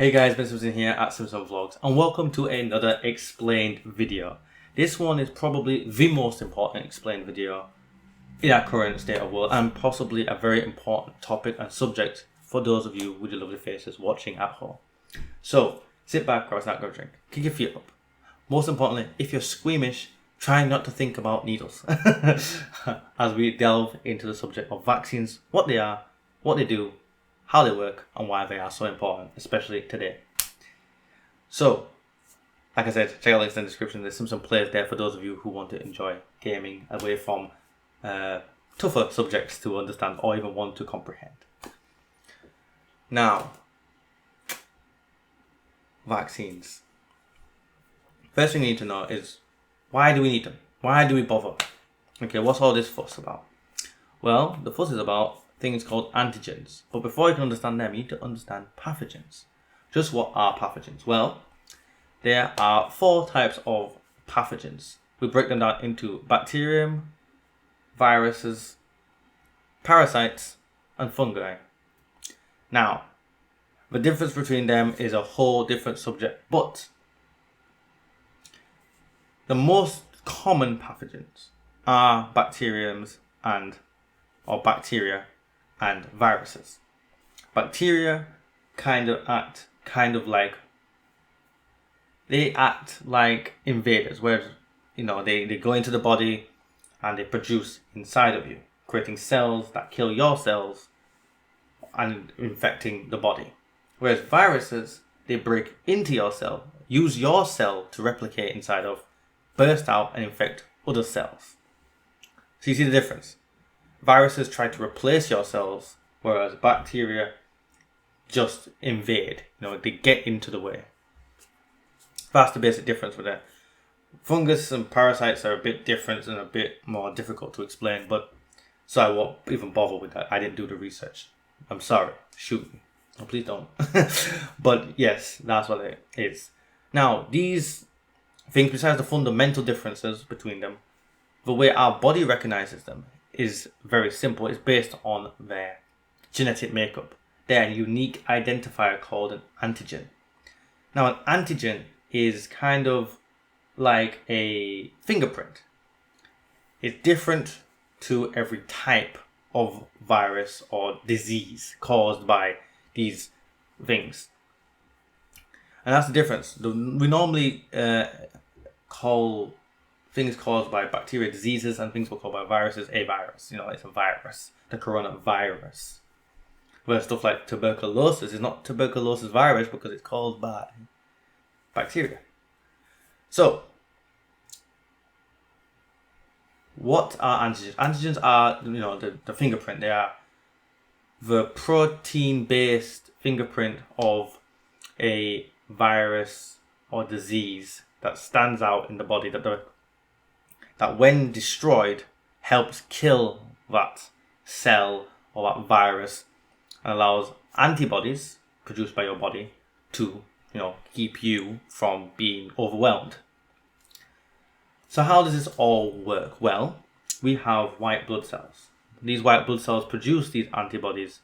Hey guys, Ben Simpson here at SIMPSON VLOGS and welcome to another explained video. This one is probably the most important explained video in our current state of world and possibly a very important topic and subject for those of you with your lovely faces watching at home. So sit back, grab a snack, grab a drink, kick your feet up. Most importantly, if you're squeamish, try not to think about needles as we delve into the subject of vaccines, what they are, what they do, how they work, and why they are so important, especially today. So, like I said, check out links in the description. There's some players there for those of you who want to enjoy gaming away from tougher subjects to understand or even want to comprehend. Now, vaccines. First thing you need to know is, why do we need them? Why do we bother? Okay, what's all this fuss about? Well, the fuss is about things called antigens. But before you can understand them, you need to understand pathogens. Just what are pathogens? Well, there are 4 types of pathogens. We break them down into bacterium, viruses, parasites, and fungi. Now, the difference between them is a whole different subject, but the most common pathogens are bacteriums or bacteria and viruses. Bacteria act like invaders, where they go into the body and they produce inside of you, creating cells that kill your cells and infecting the body. Whereas viruses, they break into your cell, use your cell to replicate inside of, burst out and infect other cells. So you see the difference. Viruses try to replace your cells, whereas bacteria just invade. They get into the way. That's the basic difference with that. Fungus and parasites are a bit different and a bit more difficult to explain, but so I won't even bother with that. I didn't do the research. I'm sorry. Shoot me. Oh, please don't. But yes, that's what it is. Now, these things, besides the fundamental differences between them, the way our body recognizes them is very simple. It's based on their genetic makeup. They're a unique identifier called an antigen. Now, an antigen is kind of like a fingerprint. It's different to every type of virus or disease caused by these things. And that's the difference. We normally call things caused by bacteria diseases and things we're called by viruses a virus. It's a virus, the coronavirus. Where stuff like tuberculosis is not tuberculosis virus because it's caused by bacteria. So, what are antigens? Antigens are, the fingerprint. They are the protein-based fingerprint of a virus or disease that stands out in the body, that when destroyed helps kill that cell or that virus and allows antibodies produced by your body to keep you from being overwhelmed. So how does this all work? Well, we have white blood cells. These white blood cells produce these antibodies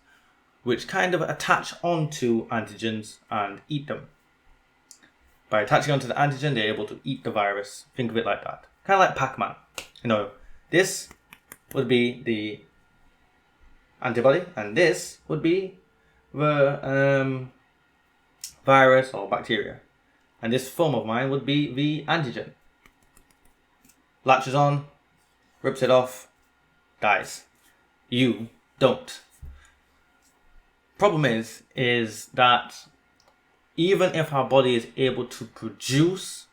which kind of attach onto antigens and eat them. By attaching onto the antigen, they're able to eat the virus. Think of it like that. Kind of like Pac-Man. This would be the antibody, and this would be the virus or bacteria. And this thumb of mine would be the antigen. Latches on, rips it off, dies. You don't. Problem is that even if our body is able to produce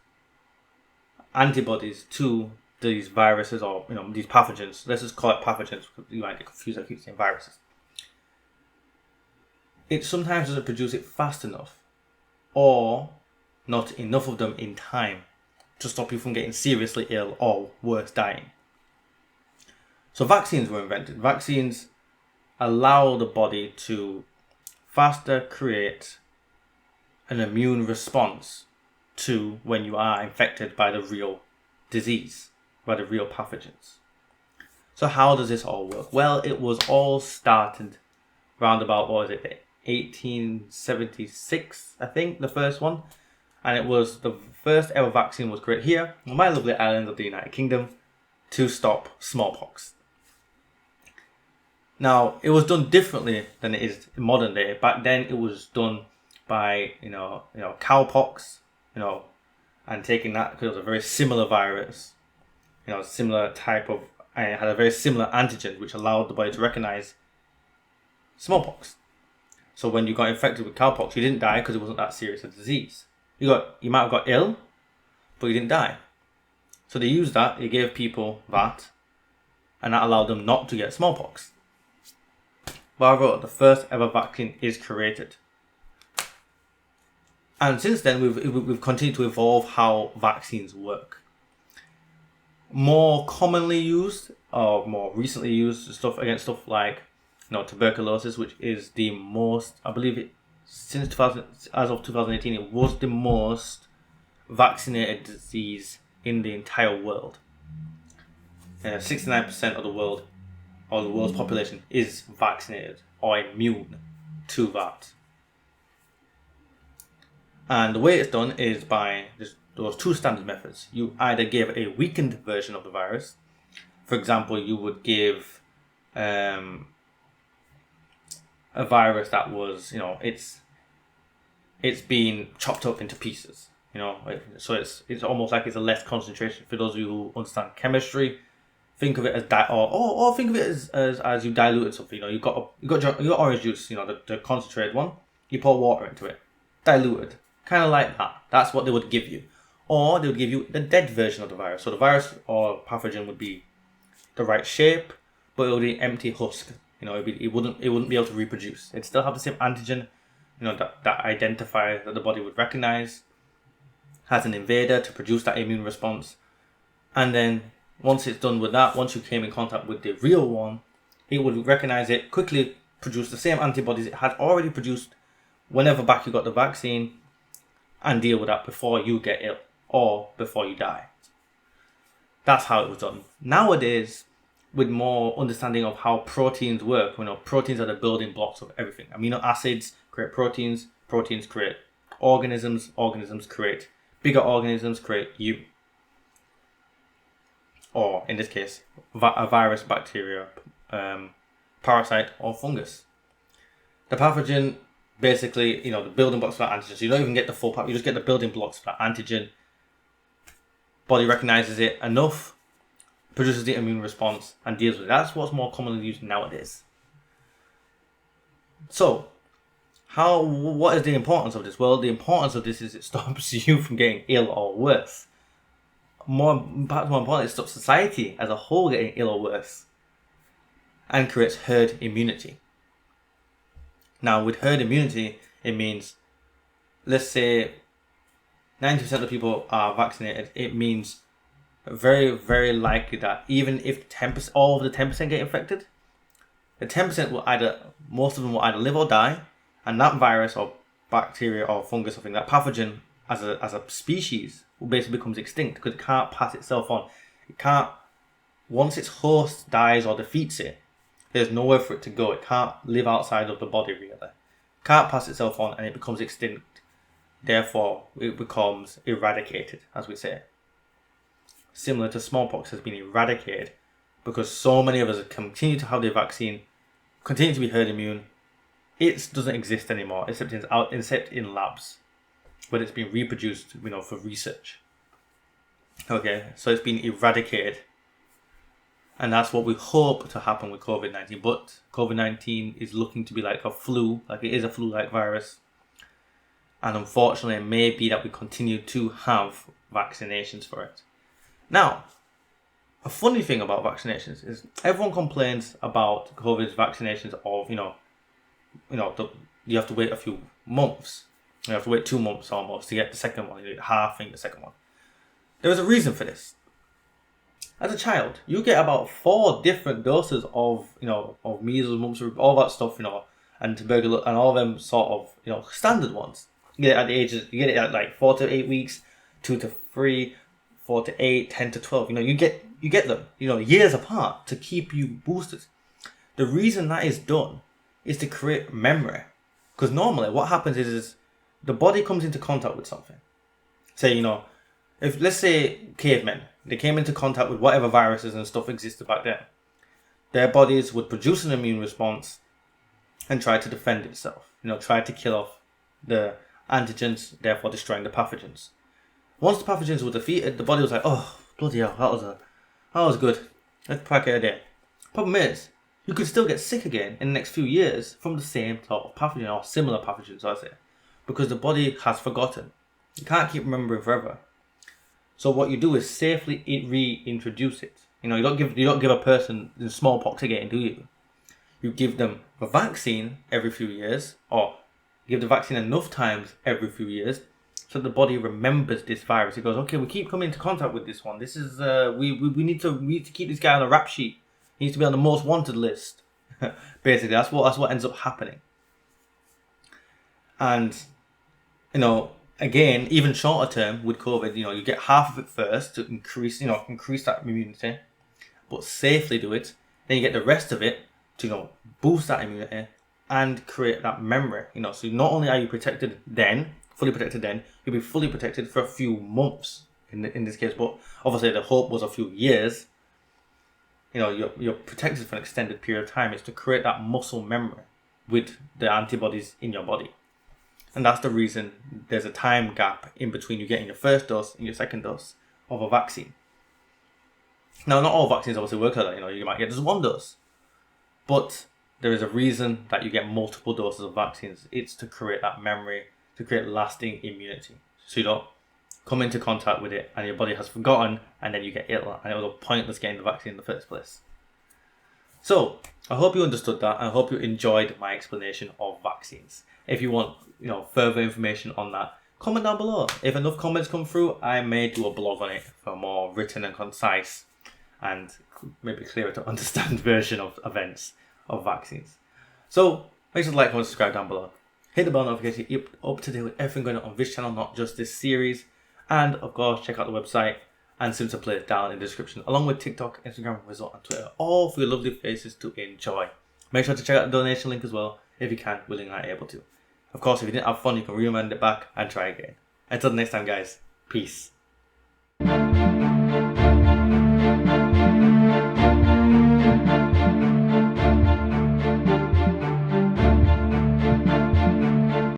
antibodies to these viruses or these pathogens, let's just call it pathogens because you might get confused. I keep saying viruses. It sometimes doesn't produce it fast enough, or not enough of them in time to stop you from getting seriously ill or worse, dying. So vaccines were invented. Vaccines allow the body to faster create an immune response to when you are infected by the real disease, by the real pathogens. So how does this all work? Well, it was all started round about, 1876, I think, the first one. And it was the first ever vaccine was created here on my lovely island of the United Kingdom to stop smallpox. Now, it was done differently than it is in modern day. Back then, it was done by, cowpox, and taking that because it was a very similar virus, similar type of, and it had a very similar antigen which allowed the body to recognize smallpox. So when you got infected with cowpox, you didn't die because it wasn't that serious a disease. You might have got ill, but you didn't die. So they used that, they gave people that, and that allowed them not to get smallpox. However, the first ever vaccine is created. And since then, we've continued to evolve how vaccines work. More commonly used, or more recently used, stuff like, tuberculosis, which is the most, I believe since 2000, as of 2018, it was the most vaccinated disease in the entire world. 69% of the world, or the world's population, is vaccinated or immune to that. And the way it's done is by those two standard methods. You either give a weakened version of the virus. For example, you would give a virus that was, it's been chopped up into pieces, so it's almost like it's a less concentration. For those of you who understand chemistry, think of it as or think of it as you diluted something. You got your orange juice, the concentrated one. You pour water into it, diluted, kind of like that. That's what they would give you, or they would give you the dead version of the virus. So the virus or pathogen would be the right shape, but it would be empty husk. It wouldn't be able to reproduce. It'd still have the same antigen, that identifier that the body would recognize, has an invader to produce that immune response. And then once it's done with that, once you came in contact with the real one, it would recognize it, quickly produce the same antibodies it had already produced whenever back you got the vaccine, and deal with that before you get ill or before you die. That's how it was done. Nowadays, with more understanding of how proteins work, proteins are the building blocks of everything. Amino acids create proteins, proteins create organisms, organisms create bigger organisms, create you. Or in this case, a virus, bacteria, parasite, or fungus. The pathogen, basically, the building blocks for that antigen. So you don't even get the full part, you just get the building blocks for that antigen. Body recognizes it enough, produces the immune response, and deals with it. That's what's more commonly used nowadays. So, what is the importance of this? Well, the importance of this is it stops you from getting ill or worse. Perhaps more importantly, it stops society as a whole getting ill or worse, and creates herd immunity. Now, with herd immunity, it means, let's say 90% of people are vaccinated. It means very, very likely that even if all of the 10% get infected, the 10% most of them will either live or die, and that virus or bacteria or fungus or something, that pathogen as a species basically becomes extinct because it can't pass itself on. It can't, once its host dies or defeats it, there's nowhere for it to go. It can't live outside of the body really. It can't pass itself on, and it becomes extinct. Therefore, it becomes eradicated, as we say. Similar to smallpox has been eradicated because so many of us continue to have the vaccine, continue to be herd immune. It doesn't exist anymore except in labs, but it's been reproduced, for research. Okay, so it's been eradicated, and that's what we hope to happen with COVID-19. But COVID-19 is looking to be like a flu, like it is a flu-like virus, and unfortunately, it may be that we continue to have vaccinations for it. Now, a funny thing about vaccinations is everyone complains about COVID's vaccinations of, you have to wait a few months. You have to wait 2 months almost to get the second one. You get halving the second one. There is a reason for this. As a child, you get about 4 different doses of, of measles, mumps, all that stuff, and tuberculosis, and all of them sort of, standard ones. You get it at like 4 to 8 weeks, 2 to 3, 4 to 8, 10 to 12. You get them, years apart to keep you boosted. The reason that is done is to create memory. Because normally what happens is the body comes into contact with something. Say, if let's say cavemen, they came into contact with whatever viruses and stuff existed back then, their bodies would produce an immune response and try to defend itself. Try to kill off the antigens, therefore destroying the pathogens. Once the pathogens were defeated, the body was like, oh, bloody hell, that was good. Let's pack it a day. Problem is, you could still get sick again in the next few years from the same sort of pathogen or similar pathogens, I say, because the body has forgotten. You can't keep remembering forever. So what you do is safely reintroduce it. You don't give a person smallpox again, do you? You give them a vaccine every few years, or give the vaccine enough times every few years, so the body remembers this virus. It goes, okay, we keep coming into contact with this one. This is we need to keep this guy on a rap sheet. He needs to be on the most wanted list. Basically, that's what ends up happening. And again, even shorter term with COVID, you get half of it first to increase that immunity, but safely do it. Then you get the rest of it to boost that immunity and create that memory. So not only are you protected then, fully protected then, you'll be fully protected for a few months in this case. But obviously the hope was a few years. You're protected for an extended period of time. It's to create that muscle memory with the antibodies in your body. And that's the reason there's a time gap in between you getting your first dose and your second dose of a vaccine. Now, not all vaccines obviously work like that. You might get just one dose. But there is a reason that you get multiple doses of vaccines. It's to create that memory, to create lasting immunity. So you don't come into contact with it and your body has forgotten and then you get ill. And it was pointless getting the vaccine in the first place. So, I hope you understood that. I hope you enjoyed my explanation of vaccines. If you want further information on that, comment down below. If enough comments come through, I may do a blog on it for a more written and concise and maybe clearer to understand version of events of vaccines. So make sure to like, comment, subscribe down below. Hit the bell notification, keep up to date with everything going on this channel, not just this series. And of course, check out the website and SIMPSON Play down in the description, along with TikTok, Instagram, Result, and Twitter, all for your lovely faces to enjoy. Make sure to check out the donation link as well, if you can, willing and able to. Of course, if you didn't have fun, you can rewind it back and try again. Until next time, guys. Peace.